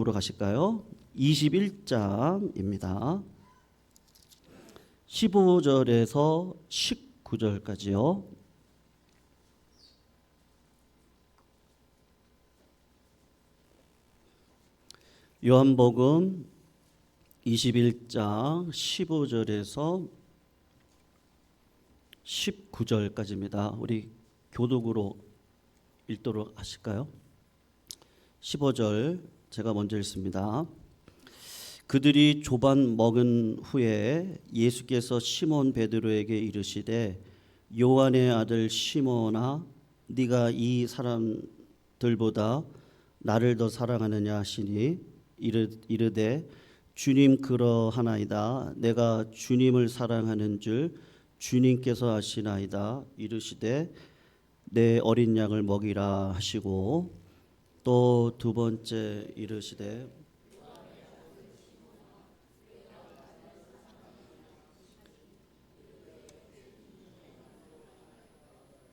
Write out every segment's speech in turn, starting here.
보러 가실까요? 21장입니다. 15절에서 19절까지요. 요한복음 21장 15절에서 19절까지입니다. 우리 교독으로 읽도록 하실까요? 15절 제가 먼저 읽습니다. 그들이 조반 먹은 후에 예수께서 시몬 베드로에게 이르시되 요한의 아들 시몬아 네가 이 사람들보다 나를 더 사랑하느냐 하시니 이르되 주님 그러하나이다. 내가 주님을 사랑하는 줄 주님께서 아시나이다. 이르시되 내 어린 양을 먹이라 하시고 또 두 번째 이르시되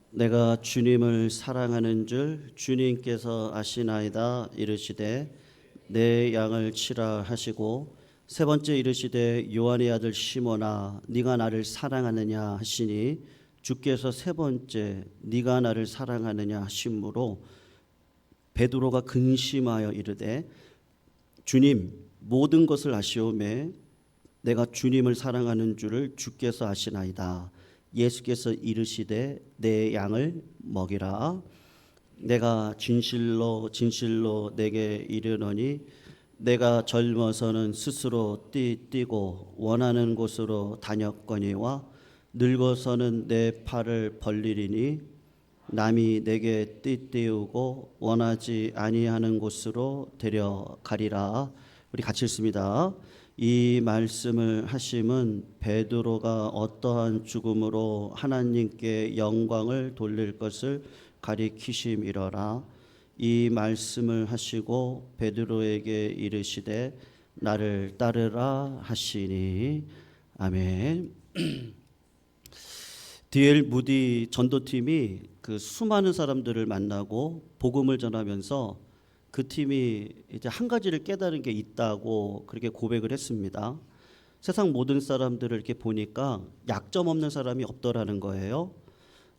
내가 주님을 사랑하는 줄 주님께서 아시나이다. 이르시되 내 양을 치라 하시고 세 번째 이르시되 요한의 아들 시몬아 네가 나를 사랑하느냐 하시니 주께서 세 번째 네가 나를 사랑하느냐 하심으로 베드로가 근심하여 이르되 주님 모든 것을 아시오매 내가 주님을 사랑하는 줄을 주께서 아시나이다. 예수께서 이르시되 내 양을 먹이라. 내가 진실로 진실로 내게 이르노니 내가 젊어서는 스스로 뛰고 원하는 곳으로 다녔거니와 늙어서는 내 팔을 벌리리니 남이 내게 띠띠우고 원하지 아니하는 곳으로 데려가리라. 우리 같이 읽습니다. 이 말씀을 하심은 베드로가 어떠한 죽음으로 하나님께 영광을 돌릴 것을 가리키심이러라. 이 말씀을 하시고 베드로에게 이르시되 나를 따르라 하시니 아멘. D.L. 무디 전도팀이 그 수많은 사람들을 만나고 복음을 전하면서 그 팀이 이제 한 가지를 깨달은 게 있다고 그렇게 고백을 했습니다. 세상 모든 사람들을 이렇게 보니까 약점 없는 사람이 없더라는 거예요.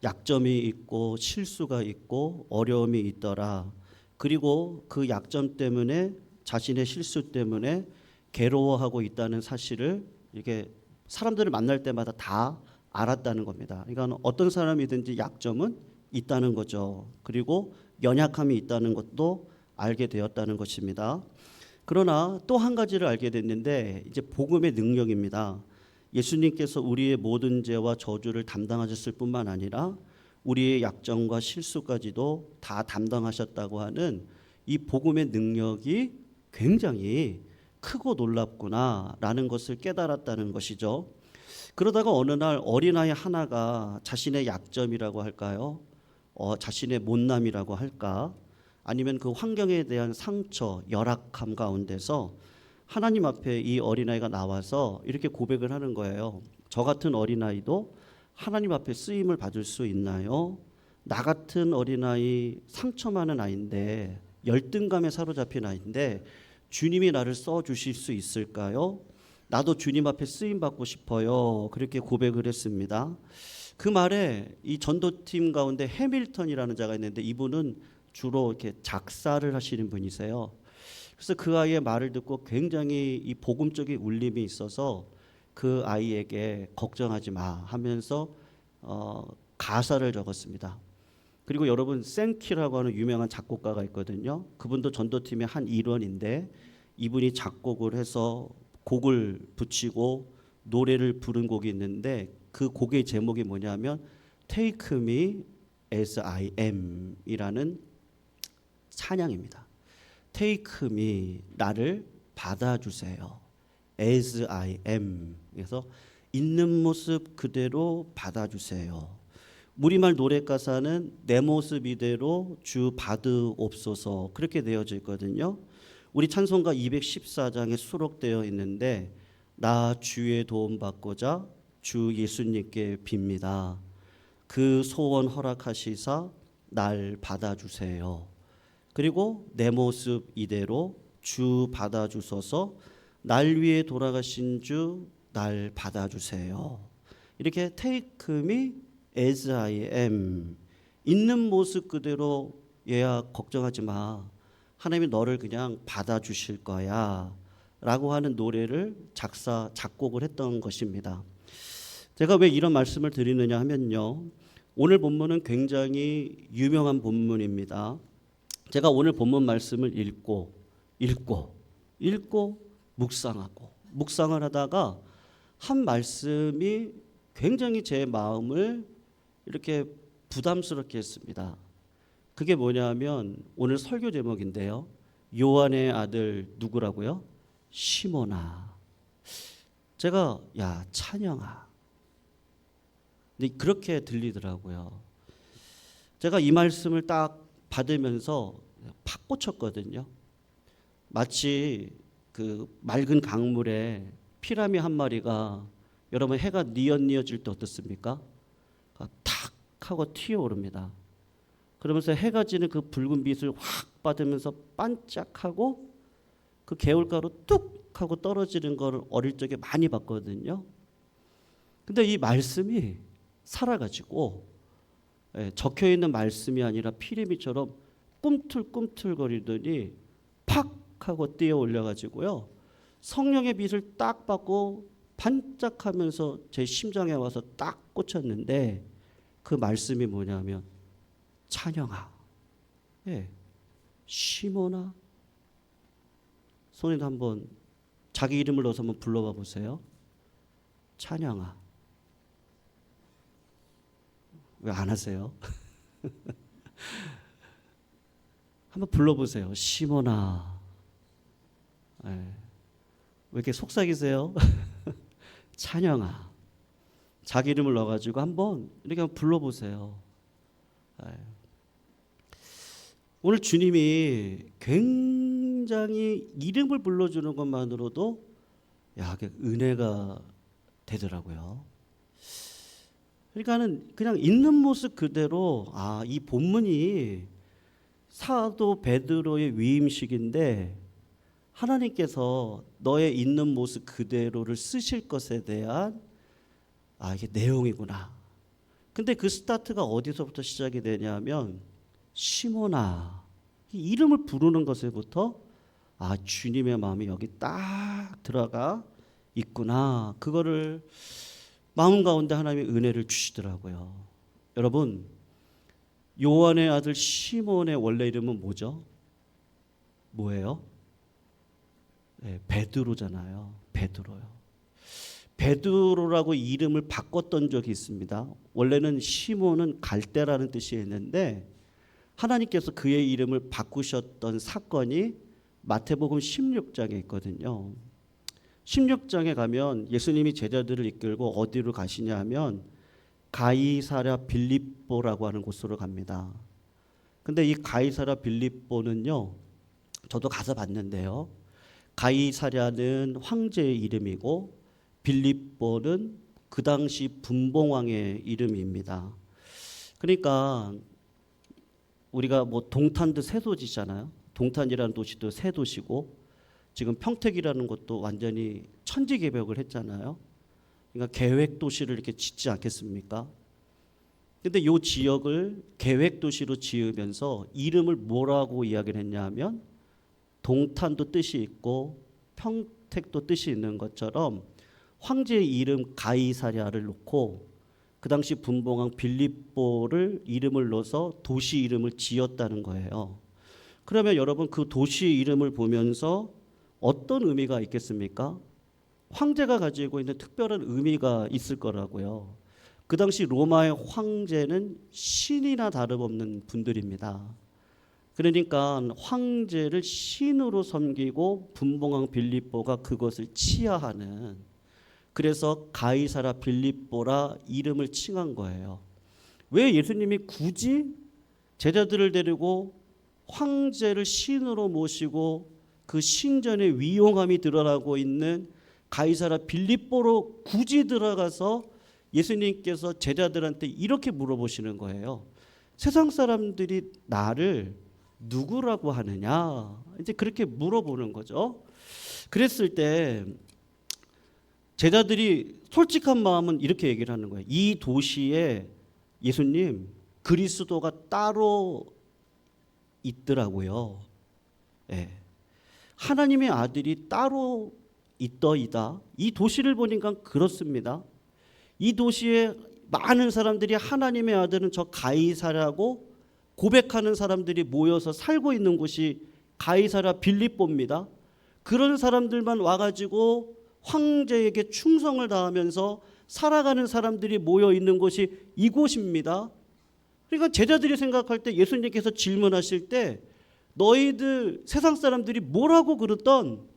약점이 있고 실수가 있고 어려움이 있더라. 그리고 그 약점 때문에 자신의 실수 때문에 괴로워하고 있다는 사실을 이렇게 사람들을 만날 때마다 다 알았다는 겁니다. 그러니까 어떤 사람이든지 약점은 있다는 거죠. 그리고 연약함이 있다는 것도 알게 되었다는 것입니다. 그러나 또 한 가지를 알게 됐는데 이제 복음의 능력입니다. 예수님께서 우리의 모든 죄와 저주를 담당하셨을 뿐만 아니라 우리의 약점과 실수까지도 다 담당하셨다고 하는 이 복음의 능력이 굉장히 크고 놀랍구나라는 것을 깨달았다는 것이죠. 그러다가 어느 날 어린아이 하나가 자신의 약점이라고 할까요? 자신의 못남이라고 할까? 아니면 그 환경에 대한 상처, 열악함 가운데서 하나님 앞에 이 어린아이가 나와서 이렇게 고백을 하는 거예요. 저 같은 어린아이도 하나님 앞에 쓰임을 받을 수 있나요? 나 같은 어린아이 상처 많은 아이인데 열등감에 사로잡힌 아이인데 주님이 나를 써주실 수 있을까요? 나도 주님 앞에 쓰임 받고 싶어요. 그렇게 고백을 했습니다. 그 말에 이 전도팀 가운데 해밀턴이라는 자가 있는데 이분은 주로 이렇게 작사를 하시는 분이세요. 그래서 그 아이의 말을 듣고 굉장히 이 복음적인 울림이 있어서 그 아이에게 걱정하지 마 하면서 가사를 적었습니다. 그리고 여러분 생키라고 하는 유명한 작곡가가 있거든요. 그분도 전도팀의 한 일원인데 이분이 작곡을 해서 곡을 붙이고 노래를 부른 곡이 있는데 그 곡의 제목이 뭐냐면 Take Me As I Am 이라는 찬양입니다. Take me, 나를 받아주세요. As I am. 그래서 있는 모습 그대로 받아주세요. 우리말 노래 가사는 내 모습 이대로 주 받으옵소서 그렇게 되어져 있거든요. 우리 찬송가 214장에 수록되어 있는데 나 주의 도움 받고자 주 예수님께 빕니다. 그 소원 허락하시사 날 받아주세요. 그리고 내 모습 이대로 주 받아주소서. 날 위해 돌아가신 주 날 받아주세요. 이렇게 take me as I am. 있는 모습 그대로 얘야 걱정하지 마. 하나님이 너를 그냥 받아주실 거야 라고 하는 노래를 작곡을 했던 것입니다. 제가 왜 이런 말씀을 드리느냐 하면요, 오늘 본문은 굉장히 유명한 본문입니다. 제가 오늘 본문 말씀을 읽고 묵상을 하다가 한 말씀이 굉장히 제 마음을 이렇게 부담스럽게 했습니다. 그게 뭐냐면 오늘 설교 제목인데요, 요한의 아들 누구라고요? 시몬아. 제가 야 찬영아, 근데 그렇게 들리더라고요. 제가 이 말씀을 딱 받으면서 팍 꽂혔거든요. 마치 그 맑은 강물에 피라미 한 마리가 여러분 해가 뉘어질 때 어떻습니까? 탁 하고 튀어오릅니다. 그러면서 해가 지는 그 붉은 빛을 확 받으면서 반짝하고 그 개울가로 뚝 하고 떨어지는 걸 어릴 적에 많이 봤거든요. 근데 이 말씀이 살아가지고 적혀 있는 말씀이 아니라 피레미처럼 꿈틀꿈틀거리더니 팍 하고 뛰어 올려가지고요, 성령의 빛을 딱 받고 반짝하면서 제 심장에 와서 딱 꽂혔는데, 그 말씀이 뭐냐면 찬영아, 시몬아. 손에도 한번 자기 이름을 넣어서 한번 불러봐 보세요. 찬영아. 왜 안 하세요? 한번 불러보세요. 시몬아. 왜 이렇게 속삭이세요? 찬영아. 자기 이름을 넣어가지고 한번 이렇게 한번 불러보세요. 오늘 주님이 굉장히 이름을 불러주는 것만으로도 은혜가 되더라고요. 그러니까는 그냥 있는 모습 그대로 이 본문이 사도 베드로의 위임식인데 하나님께서 너의 있는 모습 그대로를 쓰실 것에 대한 이게 내용이구나. 근데 그 스타트가 어디서부터 시작이 되냐면 시몬아, 이 이름을 부르는 것에부터 주님의 마음이 여기 딱 들어가 있구나. 그거를 마음 가운데 하나님의 은혜를 주시더라고요. 여러분, 요한의 아들 시몬의 원래 이름은 뭐죠? 뭐예요? 베드로잖아요. 베드로요. 베드로라고 이름을 바꿨던 적이 있습니다. 원래는 시몬은 갈대라는 뜻이었는데 하나님께서 그의 이름을 바꾸셨던 사건이 마태복음 16장에 있거든요. 16장에 가면 예수님이 제자들을 이끌고 어디로 가시냐 하면 가이사랴 빌립보라고 하는 곳으로 갑니다. 근데 이 가이사랴 빌립보는요, 저도 가서 봤는데요, 가이사랴는 황제의 이름이고 빌립보는 그 당시 분봉왕의 이름입니다. 그러니까 우리가 동탄도 새 도시잖아요. 동탄이라는 도시도 새 도시고 지금 평택이라는 곳도 완전히 천지개벽을 했잖아요. 그러니까 계획 도시를 이렇게 짓지 않겠습니까? 근데 이 지역을 계획 도시로 지으면서 이름을 뭐라고 이야기를 했냐면 동탄도 뜻이 있고 평택도 뜻이 있는 것처럼 황제의 이름 가이사랴를 놓고 그 당시 분봉왕 빌립보를 이름을 넣어서 도시 이름을 지었다는 거예요. 그러면 여러분 그 도시 이름을 보면서 어떤 의미가 있겠습니까? 황제가 가지고 있는 특별한 의미가 있을 거라고요. 그 당시 로마의 황제는 신이나 다름없는 분들입니다. 그러니까 황제를 신으로 섬기고 분봉왕 빌립보가 그것을 치하하는, 그래서 가이사랴 빌립보라 이름을 칭한 거예요. 왜 예수님이 굳이 제자들을 데리고 황제를 신으로 모시고 그 신전의 위용함이 드러나고 있는 가이사랴 빌립보로 굳이 들어가서 예수님께서 제자들한테 이렇게 물어보시는 거예요. 세상 사람들이 나를 누구라고 하느냐? 이제 그렇게 물어보는 거죠. 그랬을 때 제자들이 솔직한 마음은 이렇게 얘기를 하는 거예요. 이 도시에 예수님 그리스도가 따로 있더라고요. 예. 하나님의 아들이 따로 있더이다. 이 도시를 보니까 그렇습니다. 이 도시에 많은 사람들이 하나님의 아들은 저 가이사랴고 고백하는 사람들이 모여서 살고 있는 곳이 가이사랴 빌립보입니다. 그런 사람들만 와가지고 황제에게 충성을 다하면서 살아가는 사람들이 모여 있는 곳이 이곳입니다. 그러니까 제자들이 생각할 때 예수님께서 질문하실 때 너희들 세상 사람들이 뭐라고 그랬던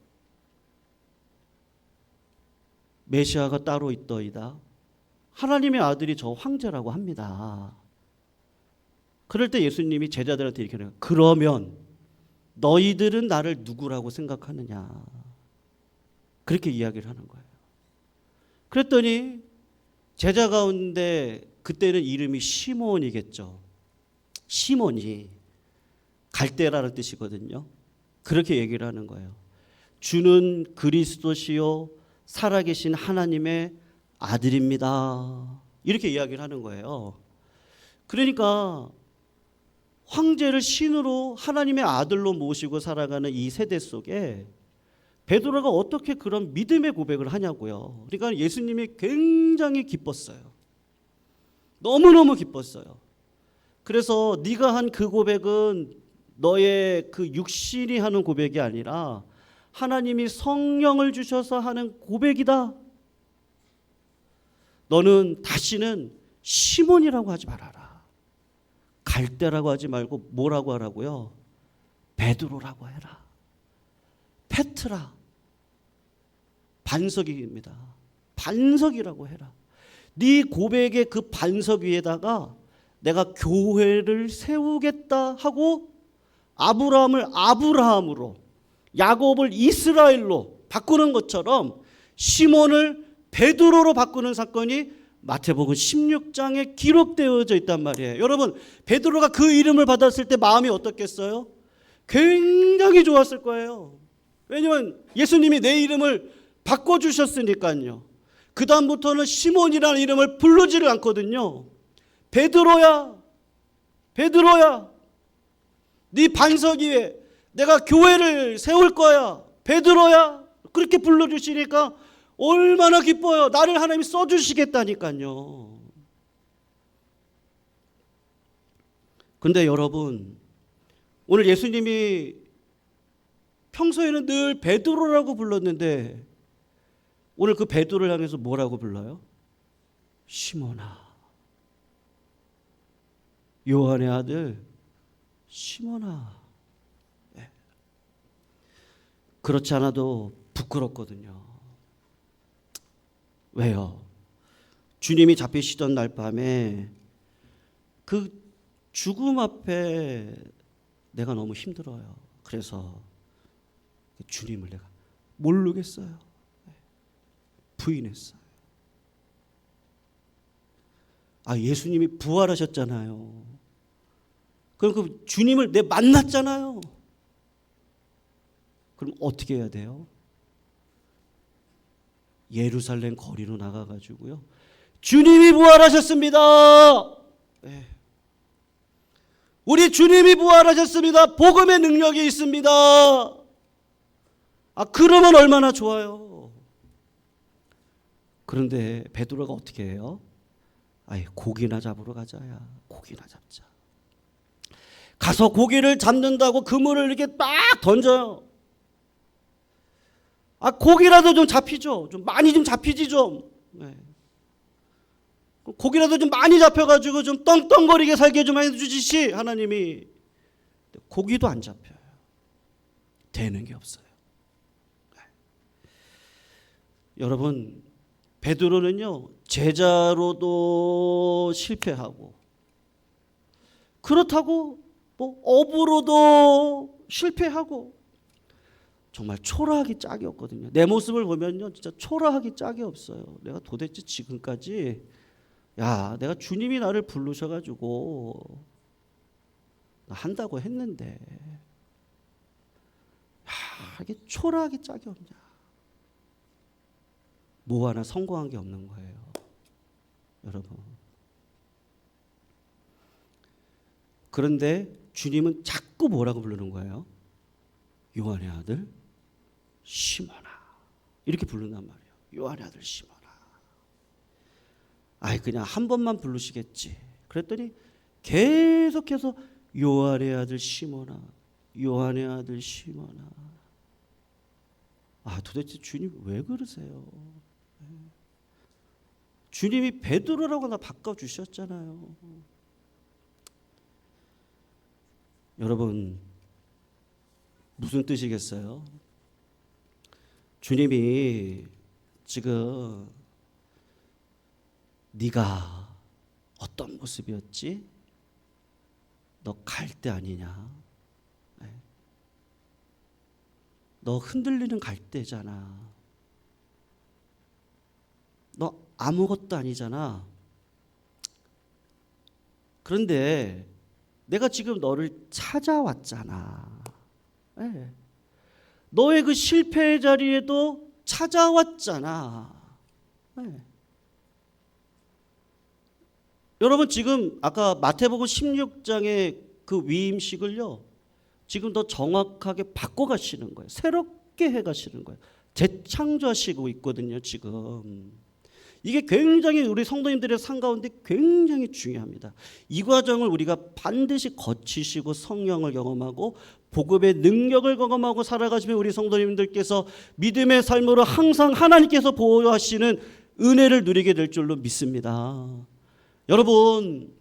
메시아가 따로 있더이다. 하나님의 아들이 저 황제라고 합니다. 그럴 때 예수님이 제자들한테 이렇게 해요. 그러면 너희들은 나를 누구라고 생각하느냐. 그렇게 이야기를 하는 거예요. 그랬더니 제자 가운데 그때는 이름이 시몬이겠죠. 시몬이 갈대라는 뜻이거든요. 그렇게 얘기를 하는 거예요. 주는 그리스도시요 살아계신 하나님의 아들입니다. 이렇게 이야기를 하는 거예요. 그러니까 황제를 신으로 하나님의 아들로 모시고 살아가는 이 세대 속에 베드로가 어떻게 그런 믿음의 고백을 하냐고요. 그러니까 예수님이 굉장히 기뻤어요. 너무너무 기뻤어요. 그래서 네가 한 그 고백은 너의 그 육신이 하는 고백이 아니라 하나님이 성령을 주셔서 하는 고백이다. 너는 다시는 시몬이라고 하지 말아라. 갈대라고 하지 말고 뭐라고 하라고요? 베드로라고 해라. 페트라. 반석입니다. 반석이라고 해라. 네 고백의 그 반석 위에다가 내가 교회를 세우겠다 하고 아브라함을 아브라함으로 야곱을 이스라엘로 바꾸는 것처럼 시몬을 베드로로 바꾸는 사건이 마태복음 16장에 기록되어져 있단 말이에요. 여러분, 베드로가 그 이름을 받았을 때 마음이 어떻겠어요? 굉장히 좋았을 거예요. 왜냐하면 예수님이 내 이름을 바꿔주셨으니까요. 그 다음부터는 시몬이라는 이름을 부르지를 않거든요. 베드로야, 베드로야, 네 반석 위에 내가 교회를 세울 거야. 베드로야. 그렇게 불러주시니까 얼마나 기뻐요. 나를 하나님이 써주시겠다니까요. 근데 여러분, 오늘 예수님이 평소에는 늘 베드로라고 불렀는데 오늘 그 베드로를 향해서 뭐라고 불러요? 시몬아. 요한의 아들 시몬아. 네. 그렇지 않아도 부끄럽거든요. 왜요? 주님이 잡히시던 날 밤에 그 죽음 앞에 내가 너무 힘들어요. 그래서 주님을 내가 모르겠어요. 부인했어요. 예수님이 부활하셨잖아요. 그럼 그 주님을 내 만났잖아요. 그럼 어떻게 해야 돼요? 예루살렘 거리로 나가가지고요. 주님이 부활하셨습니다. 네. 우리 주님이 부활하셨습니다. 복음의 능력이 있습니다. 그러면 얼마나 좋아요. 그런데 베드로가 어떻게 해요? 고기나 잡으러 가자야. 고기나 잡자. 가서 고기를 잡는다고 그물을 이렇게 딱 던져요. 고기라도 좀 잡히죠. 좀 많이 좀 잡히지 좀. 네. 고기라도 좀 많이 잡혀가지고 좀 떵떵거리게 살게 좀 해주시지 하나님이. 고기도 안 잡혀요. 되는 게 없어요. 네. 여러분, 베드로는요 제자로도 실패하고 그렇다고 업으로도 실패하고 정말 초라하기 짝이 없거든요. 내 모습을 보면요 진짜 초라하기 짝이 없어요. 내가 도대체 지금까지 내가 주님이 나를 부르셔가지고 나 한다고 했는데 이게 초라하게 짝이 없냐. 뭐 하나 성공한 게 없는 거예요. 여러분. 그런데 주님은 자꾸 뭐라고 부르는 거예요? 요한의 아들 시몬아. 이렇게 부른단 말이에요. 요한의 아들 시몬아. 아이 그냥 한 번만 부르시겠지. 그랬더니 계속해서 요한의 아들 시몬아. 요한의 아들 시몬아. 아 도대체 주님 왜 그러세요? 주님이 베드로라고 나 바꿔주셨잖아요. 여러분 무슨 뜻이겠어요? 주님이 지금 네가 어떤 모습이었지? 너 갈 때 아니냐? 너 흔들리는 갈 때잖아. 너 아무것도 아니잖아. 그런데 내가 지금 너를 찾아왔잖아. 네. 너의 그 실패의 자리에도 찾아왔잖아. 네. 여러분 지금 아까 마태복음 16장의 그 위임식을요. 지금 더 정확하게 바꿔가시는 거예요. 새롭게 해가시는 거예요. 재창조하시고 있거든요. 지금. 이게 굉장히 우리 성도님들의 삶 가운데 굉장히 중요합니다. 이 과정을 우리가 반드시 거치시고 성령을 경험하고 복음의 능력을 경험하고 살아가시면 우리 성도님들께서 믿음의 삶으로 항상 하나님께서 보호하시는 은혜를 누리게 될 줄로 믿습니다. 여러분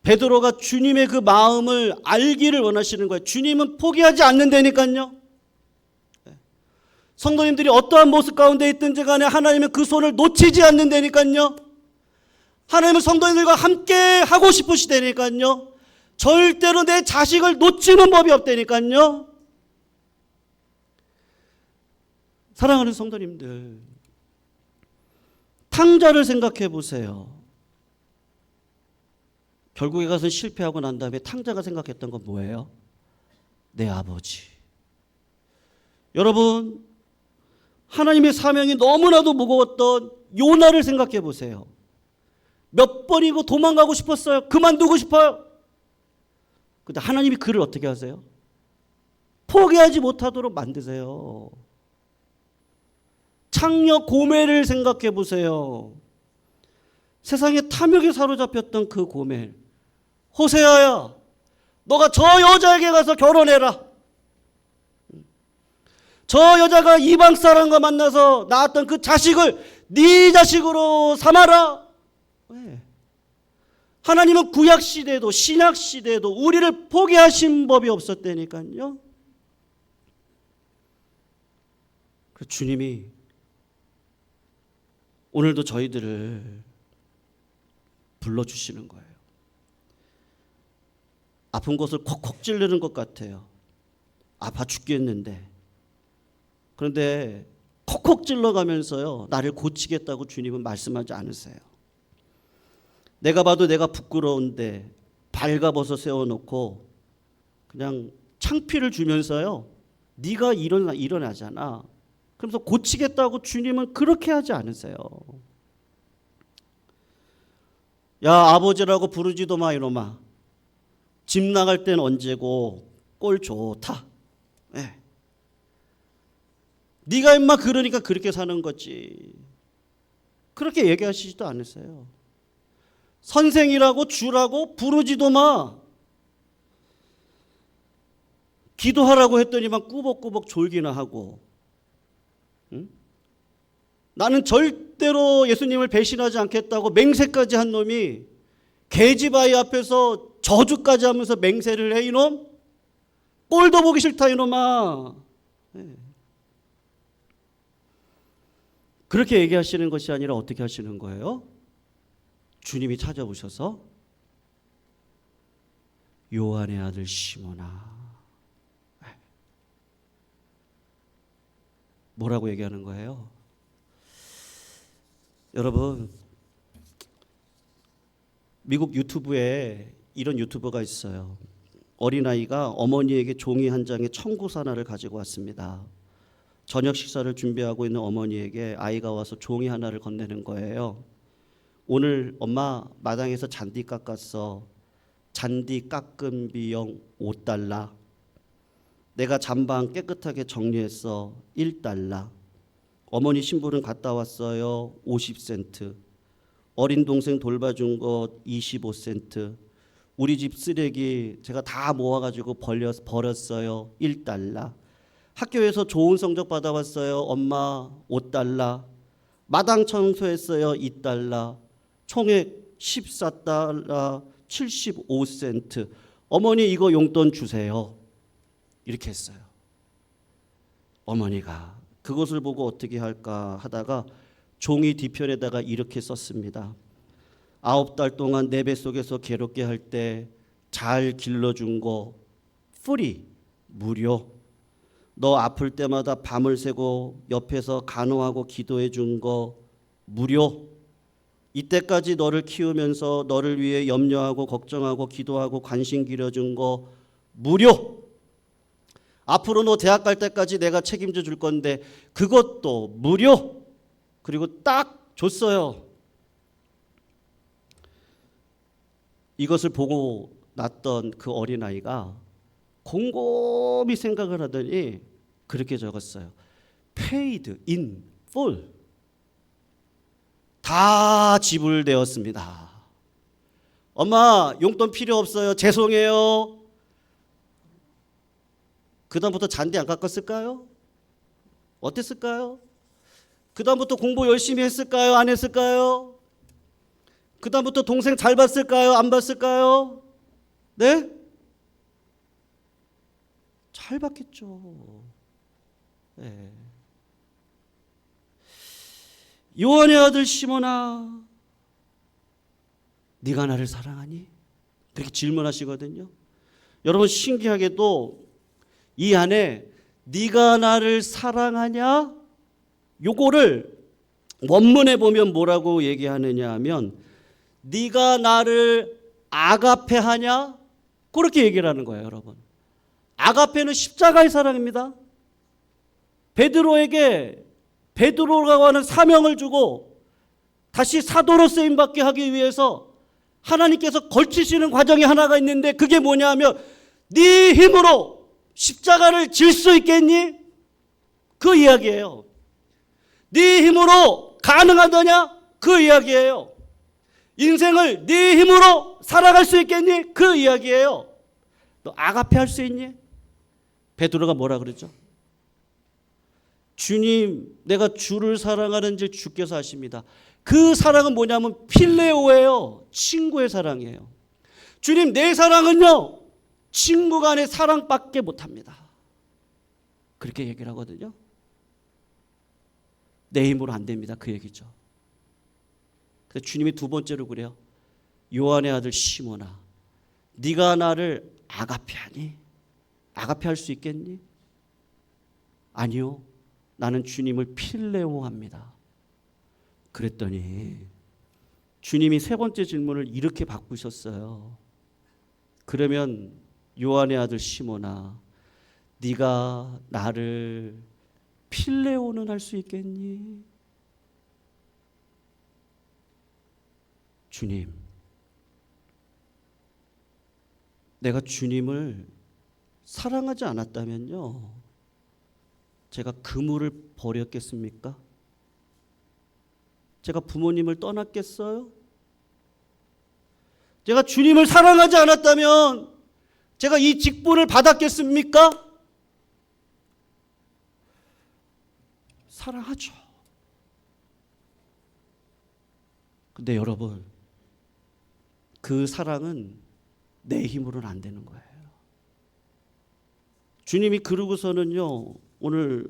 베드로가 주님의 그 마음을 알기를 원하시는 거예요. 주님은 포기하지 않는다니까요. 성도님들이 어떠한 모습 가운데 있든지 간에 하나님은 그 손을 놓치지 않는다니까요. 하나님은 성도님들과 함께 하고 싶으시다니까요. 절대로 내 자식을 놓치는 법이 없다니까요. 사랑하는 성도님들, 탕자를 생각해 보세요. 결국에 가서 실패하고 난 다음에 탕자가 생각했던 건 뭐예요? 내 아버지. 여러분 하나님의 사명이 너무나도 무거웠던 요나를 생각해 보세요. 몇 번이고 도망가고 싶었어요. 그만두고 싶어요. 근데 하나님이 그를 어떻게 하세요? 포기하지 못하도록 만드세요. 창녀 고멜을 생각해 보세요. 세상에 탐욕에 사로잡혔던 그 고멜. 호세아야, 너가 저 여자에게 가서 결혼해라. 저 여자가 이방 사람과 만나서 낳았던 그 자식을 네 자식으로 삼아라. 왜? 하나님은 구약 시대에도 신약 시대에도 우리를 포기하신 법이 없었다니까요. 그래서 주님이 오늘도 저희들을 불러주시는 거예요. 아픈 곳을 콕콕 찌르는 것 같아요. 아파 죽겠는데. 그런데 콕콕 찔러가면서요. 나를 고치겠다고 주님은 말씀하지 않으세요. 내가 봐도 내가 부끄러운데 발가벗어 세워놓고 그냥 창피를 주면서요. 네가 일어나잖아. 그러면서 고치겠다고 주님은 그렇게 하지 않으세요. 야 아버지라고 부르지도 마 이놈아. 집 나갈 땐 언제고 꼴 좋다. 네. 네가 임마 그러니까 그렇게 사는 거지. 그렇게 얘기하시지도 않으세요. 선생이라고 주라고 부르지도 마. 기도하라고 했더니만 꾸벅꾸벅 졸기나 하고. 응? 나는 절대로 예수님을 배신하지 않겠다고 맹세까지 한 놈이 계집아이 앞에서 저주까지 하면서 맹세를 해 이놈? 꼴도 보기 싫다 이놈아. 네. 그렇게 얘기하시는 것이 아니라 어떻게 하시는 거예요? 주님이 찾아오셔서 요한의 아들 시몬아. 뭐라고 얘기하는 거예요? 여러분 미국 유튜브에 이런 유튜버가 있어요. 어린아이가 어머니에게 종이 한 장에 청구서 하나를 가지고 왔습니다. 저녁 식사를 준비하고 있는 어머니에게 아이가 와서 종이 하나를 건네는 거예요. 오늘 엄마 마당에서 잔디 깎았어. 잔디 깎은 비용 5달러. 내가 잠방 깨끗하게 정리했어. 1달러. 어머니 신부름 갔다 왔어요. 50센트. 어린 동생 돌봐준 것 25센트. 우리 집 쓰레기 제가 다 모아가지고 버렸어요. 1달러. 학교에서 좋은 성적 받아왔어요. 엄마 5달러. 마당 청소했어요. 2달러. 총액 14달러 75센트. 어머니 이거 용돈 주세요. 이렇게 했어요. 어머니가 그것을 보고 어떻게 할까 하다가 종이 뒤편에다가 이렇게 썼습니다. 9달 동안 내 뱃속에서 괴롭게 할 때 잘 길러준 거 free, 무료. 너 아플 때마다 밤을 새고 옆에서 간호하고 기도해 준 거 무료. 이때까지 너를 키우면서 너를 위해 염려하고 걱정하고 기도하고 관심 기려준 거 무료. 앞으로 너 대학 갈 때까지 내가 책임져 줄 건데 그것도 무료. 그리고 딱 줬어요. 이것을 보고 났던 그 어린아이가 곰곰이 생각을 하더니 그렇게 적었어요. Paid in full. 다 지불되었습니다. 엄마 용돈 필요 없어요. 죄송해요. 그 다음부터 잔디 안 깎았을까요? 어땠을까요? 그 다음부터 공부 열심히 했을까요? 안 했을까요? 그 다음부터 동생 잘 봤을까요? 안 봤을까요? 네? 잘 봤겠죠. 네. 요한의 아들 시몬아, 네가 나를 사랑하니? 그렇게 질문하시거든요. 여러분 신기하게도 이 안에 네가 나를 사랑하냐? 요거를 원문에 보면 뭐라고 얘기하느냐 하면 네가 나를 아가페하냐? 그렇게 얘기를 하는 거예요, 여러분. 아가페는 십자가의 사랑입니다. 베드로에게 베드로라고 하는 사명을 주고 다시 사도로 쓰임 받게 하기 위해서 하나님께서 걸치시는 과정이 하나가 있는데 그게 뭐냐 하면 네 힘으로 십자가를 질 수 있겠니? 그 이야기예요. 네 힘으로 가능하더냐? 그 이야기예요. 인생을 네 힘으로 살아갈 수 있겠니? 그 이야기예요. 너 아가페 할 수 있니? 베드로가 뭐라 그랬죠? 주님, 내가 주를 사랑하는 줄 주께서 아십니다. 그 사랑은 뭐냐면 필레오예요. 친구의 사랑이에요. 주님, 내 사랑은요 친구 간의 사랑밖에 못합니다. 그렇게 얘기를 하거든요. 내 힘으로 안 됩니다. 그 얘기죠. 그래서 주님이 두 번째로 그래요. 요한의 아들 시몬아, 네가 나를 아가페하니? 아가페 할 수 있겠니? 아니요. 나는 주님을 필레오합니다. 그랬더니 주님이 세 번째 질문을 이렇게 바꾸셨어요. 그러면 요한의 아들 시몬아, 네가 나를 필레오는 할 수 있겠니? 주님, 내가 주님을 사랑하지 않았다면요, 제가 그물을 버렸겠습니까? 제가 부모님을 떠났겠어요? 제가 주님을 사랑하지 않았다면 제가 이 직분을 받았겠습니까? 사랑하죠. 근데 여러분, 그 사랑은 내 힘으로는 안 되는 거예요. 주님이 그러고서는요, 오늘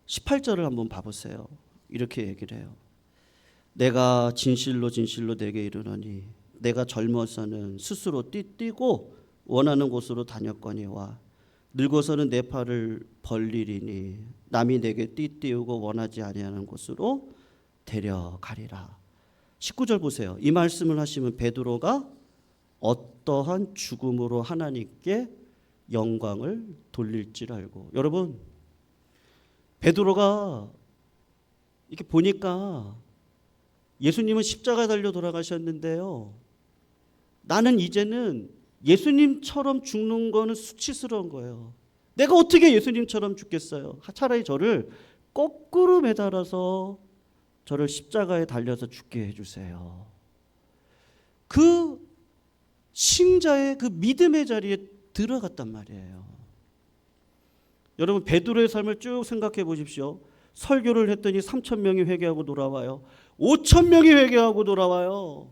18절을 한번 봐보세요. 이렇게 얘기를 해요. 내가 진실로 진실로 내게 이르노니 내가 젊어서는 스스로 띠뛰고 원하는 곳으로 다녔거니와 늙어서는 내 팔을 벌리리니 남이 내게 띠띠우고 원하지 아니하는 곳으로 데려가리라. 19절 보세요. 이 말씀을 하시면 베드로가 어떠한 죽음으로 하나님께 영광을 돌릴 줄 알고. 여러분, 베드로가 이렇게 보니까 예수님은 십자가 달려 돌아가셨는데요, 나는 이제는 예수님처럼 죽는 거는 수치스러운 거예요. 내가 어떻게 예수님처럼 죽겠어요? 차라리 저를 거꾸로 매달아서 저를 십자가에 달려서 죽게 해주세요. 그 신자의 그 믿음의 자리에 들어갔단 말이에요. 여러분, 베드로의 삶을 쭉 생각해 보십시오. 설교를 했더니 3,000명이 회개하고 돌아와요. 5,000명이 회개하고 돌아와요.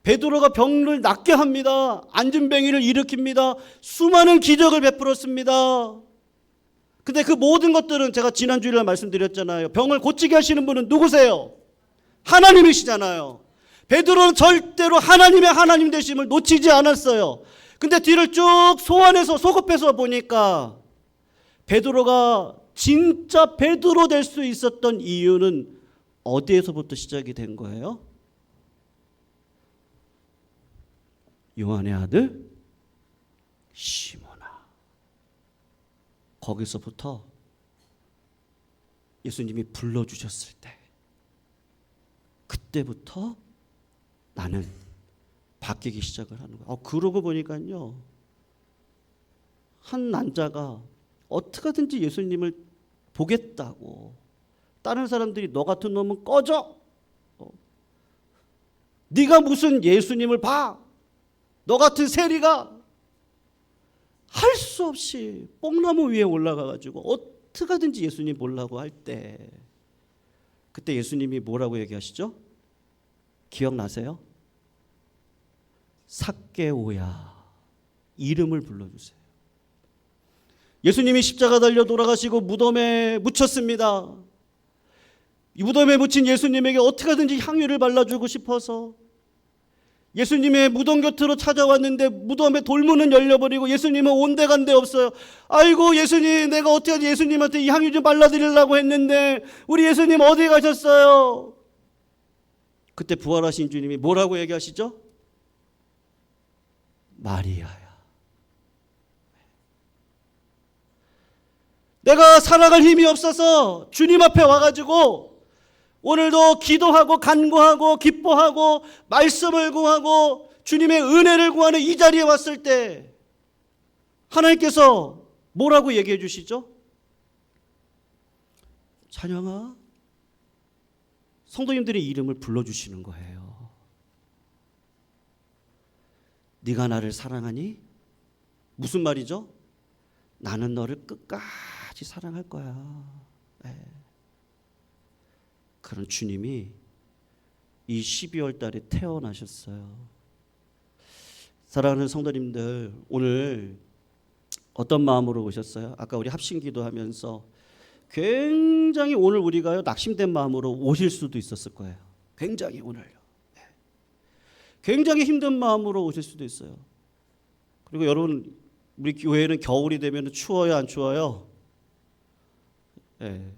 베드로가 병을 낫게 합니다. 안진뱅이를 일으킵니다. 수많은 기적을 베풀었습니다. 근데 그 모든 것들은 제가 지난 주일날 말씀드렸잖아요. 병을 고치게 하시는 분은 누구세요? 하나님이시잖아요. 베드로는 절대로 하나님의 하나님 되심을 놓치지 않았어요. 근데 뒤를 쭉 소환해서 소급해서 보니까 베드로가 진짜 베드로 될 수 있었던 이유는 어디에서부터 시작이 된 거예요? 요한의 아들 시몬아. 거기서부터 예수님이 불러주셨을 때, 그때부터 나는 바뀌기 시작을 하는 거예요. 그러고 보니까요, 한 난자가 어떻게든지 예수님을 보겠다고, 다른 사람들이 너 같은 놈은 꺼져, 네가 무슨 예수님을 봐, 너 같은 세리가, 할 수 없이 뽕나무 위에 올라가가지고 어떻게든지 예수님 보려고 할 때, 그때 예수님이 뭐라고 얘기하시죠? 기억나세요? 삭개오야, 이름을 불러주세요. 예수님이 십자가 달려 돌아가시고 무덤에 묻혔습니다. 이 무덤에 묻힌 예수님에게 어떻게든지 향유를 발라주고 싶어서 예수님의 무덤 곁으로 찾아왔는데 무덤의 돌문은 열려버리고 예수님은 온데간데 없어요. 아이고 예수님, 내가 어떻게 하지? 예수님한테 이 향유 좀 발라드리려고 했는데 우리 예수님 어디 가셨어요? 그때 부활하신 주님이 뭐라고 얘기하시죠? 마리아야. 내가 살아갈 힘이 없어서 주님 앞에 와가지고 오늘도 기도하고 간구하고 기뻐하고 말씀을 구하고 주님의 은혜를 구하는 이 자리에 왔을 때 하나님께서 뭐라고 얘기해 주시죠? 찬양아, 성도님들의 이름을 불러주시는 거예요. 네가 나를 사랑하니? 무슨 말이죠? 나는 너를 끝까지 사랑할 거야. 네. 그런 주님이 이 12월 달에 태어나셨어요. 사랑하는 성도님들, 오늘 어떤 마음으로 오셨어요? 아까 우리 합심기도 하면서 굉장히 오늘 우리가요, 낙심된 마음으로 오실 수도 있었을 거예요. 굉장히 오늘요. 네. 굉장히 힘든 마음으로 오실 수도 있어요. 그리고 여러분, 우리 교회는 겨울이 되면 추워요, 안 추워요? 네.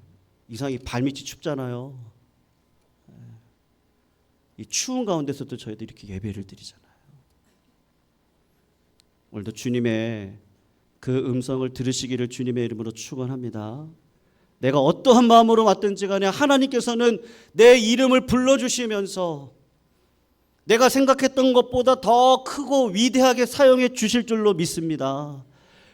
이상히 발밑이 춥잖아요. 이 추운 가운데서도 저희도 이렇게 예배를 드리잖아요. 오늘도 주님의 그 음성을 들으시기를 주님의 이름으로 축원합니다. 내가 어떠한 마음으로 왔든지 간에 하나님께서는 내 이름을 불러주시면서 내가 생각했던 것보다 더 크고 위대하게 사용해 주실 줄로 믿습니다.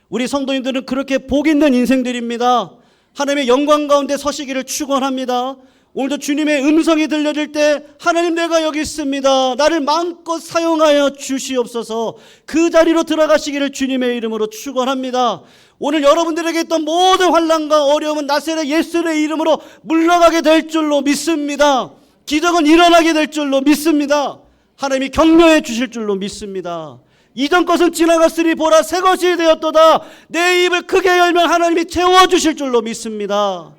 우리 성도님들은 그렇게 복 있는 인생들입니다. 하나님의 영광 가운데 서시기를 축원합니다. 오늘도 주님의 음성이 들려질 때 하나님, 내가 여기 있습니다. 나를 마음껏 사용하여 주시옵소서. 그 자리로 들어가시기를 주님의 이름으로 축원합니다. 오늘 여러분들에게 있던 모든 환난과 어려움은 나사렛 예수의 이름으로 물러가게 될 줄로 믿습니다. 기적은 일어나게 될 줄로 믿습니다. 하나님이 격려해 주실 줄로 믿습니다. 이전 것은 지나갔으니 보라, 새 것이 되었도다. 내 입을 크게 열면 하나님이 채워주실 줄로 믿습니다.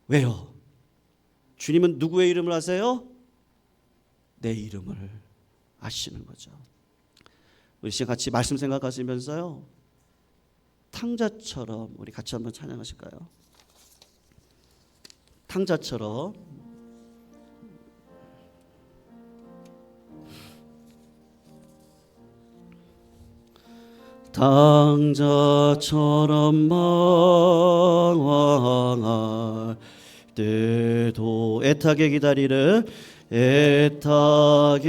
왜요? 주님은 누구의 이름을 아세요? 내 이름을 아시는 거죠. 우리 시간 같이 말씀 생각하시면서요, 탕자처럼 우리 같이 한번 찬양하실까요? 탕자처럼 당자처럼 망할 때도 애타게 기다리는 애타게